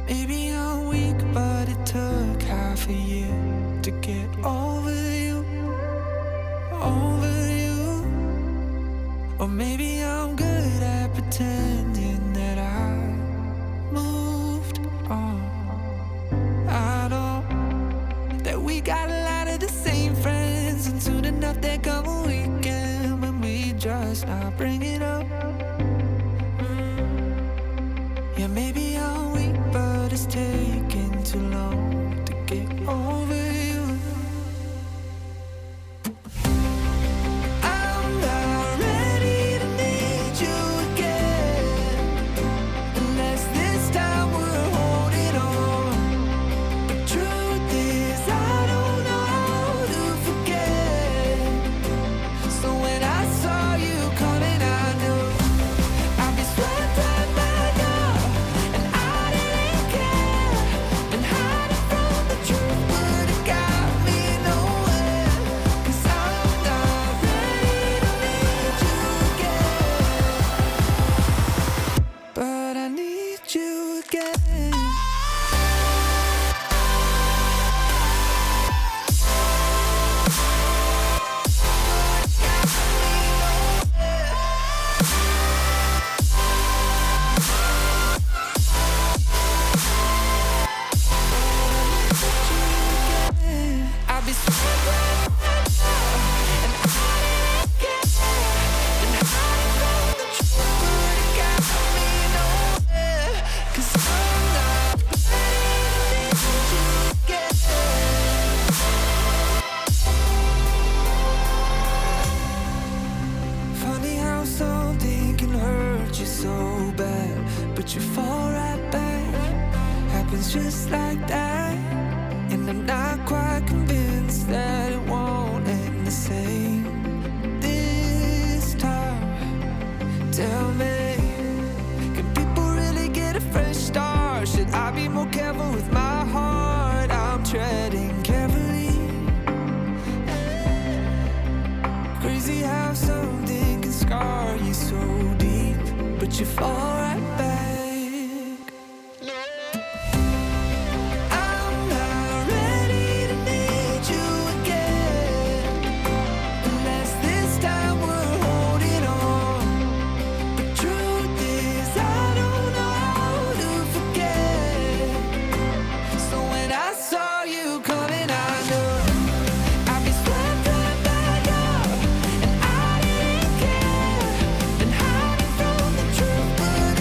Maybe I'm weak, but it took half a year to get over you, over you. Or maybe I'm good at pretending that I moved on. I know that we got a lot of the same friends, and soon enough there come a weekend when we just not bring it up. Yeah, maybe I'm weak, but it's taking too long to get over you. I'm not ready to need you again, unless this time we're holding on. The truth is I don't know how to forget. So when I saw you coming, I knew I'd be swept right back up, and I didn't care. And hiding from the truth would've got me nowhere. 'Cause I'm not ready to need you again, but I need you again. I'd be swept right back up, and I didn't care. And hiding from the truth would've got me nowhere. 'Cause I'm not ready to need you again. Funny how something can hurt you so bad, but you fall right back. Happens just like that. And I'm not quite convinced that it won't end the same this time. Tell me, can people really get a fresh start? Should I be more careful with my heart? I'm treading carefully. Crazy how something can scar you so deep, but you fall right back. I'm not ready to need you again, unless this time we're holding on. The truth is I don't know how to forget. So when I saw you coming, I knew I'd be swept right back up, and I didn't care. And hiding from the truth would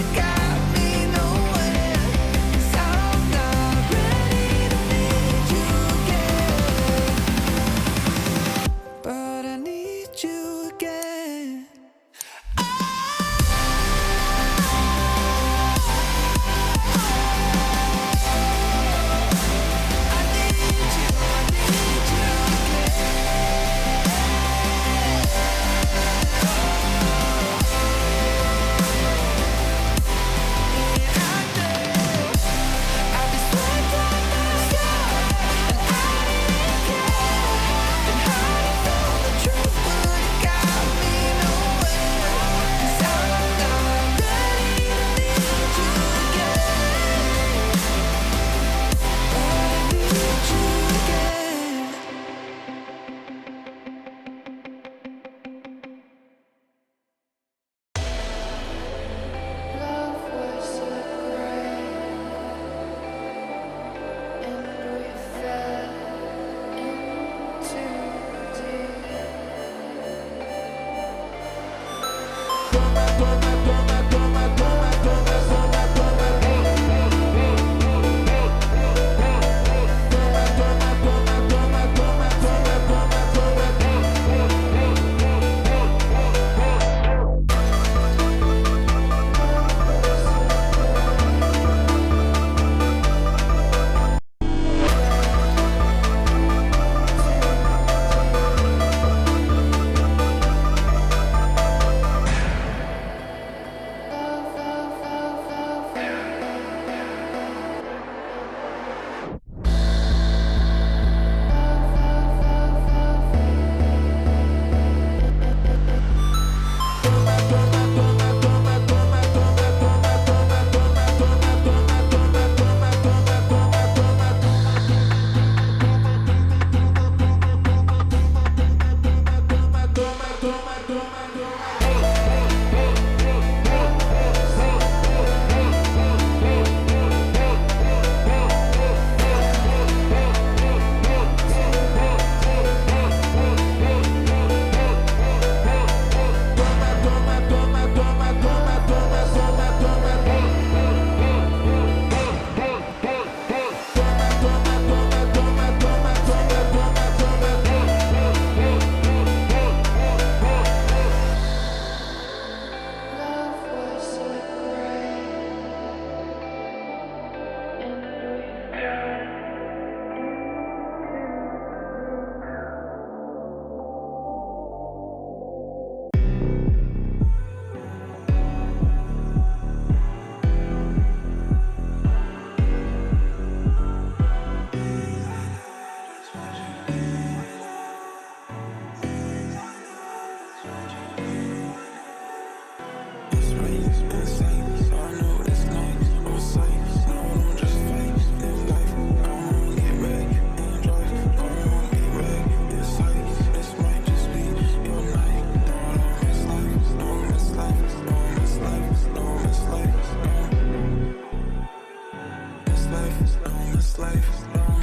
life, don't miss life, don't.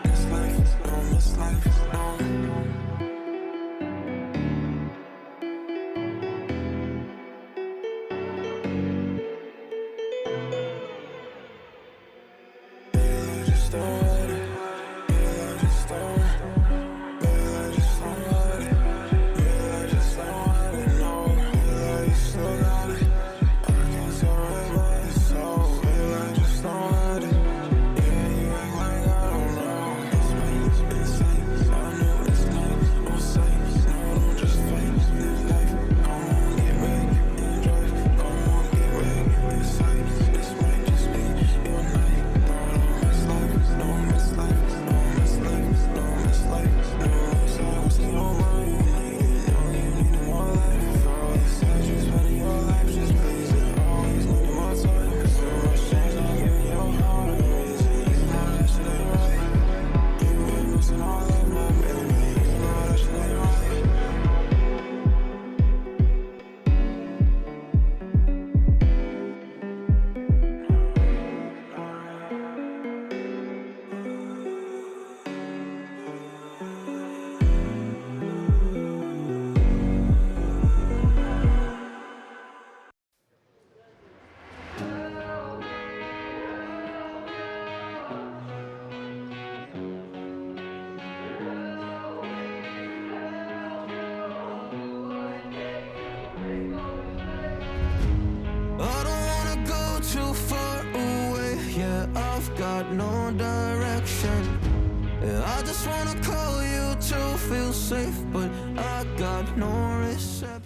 Miss life, don't miss life, don't. I just don't want it. I just don't. I just don't want it. I just don't want it. No, you still got it. I can't tell right by your soul. I just don't want it. Yeah, you act like I don't know. It's way insane. I know it's night on sight. No, don't just fight. Live life. Come on, get back and drive. Come on, get back inside. This might just be your night. Don't miss life. Don't miss life. Don't miss life. Don't miss life. No, so what's in your mind? You need more life. Always said you spending your life just pleasing. Always needing more time. So much change, not giving your heart a reason. You know that shit ain't right. You've been missing all of my baby. You know that shit ain't right. I don't wanna go too far away. Yeah, I've got no direction. Yeah, I just wanna call you to feel safe, but I got no reception.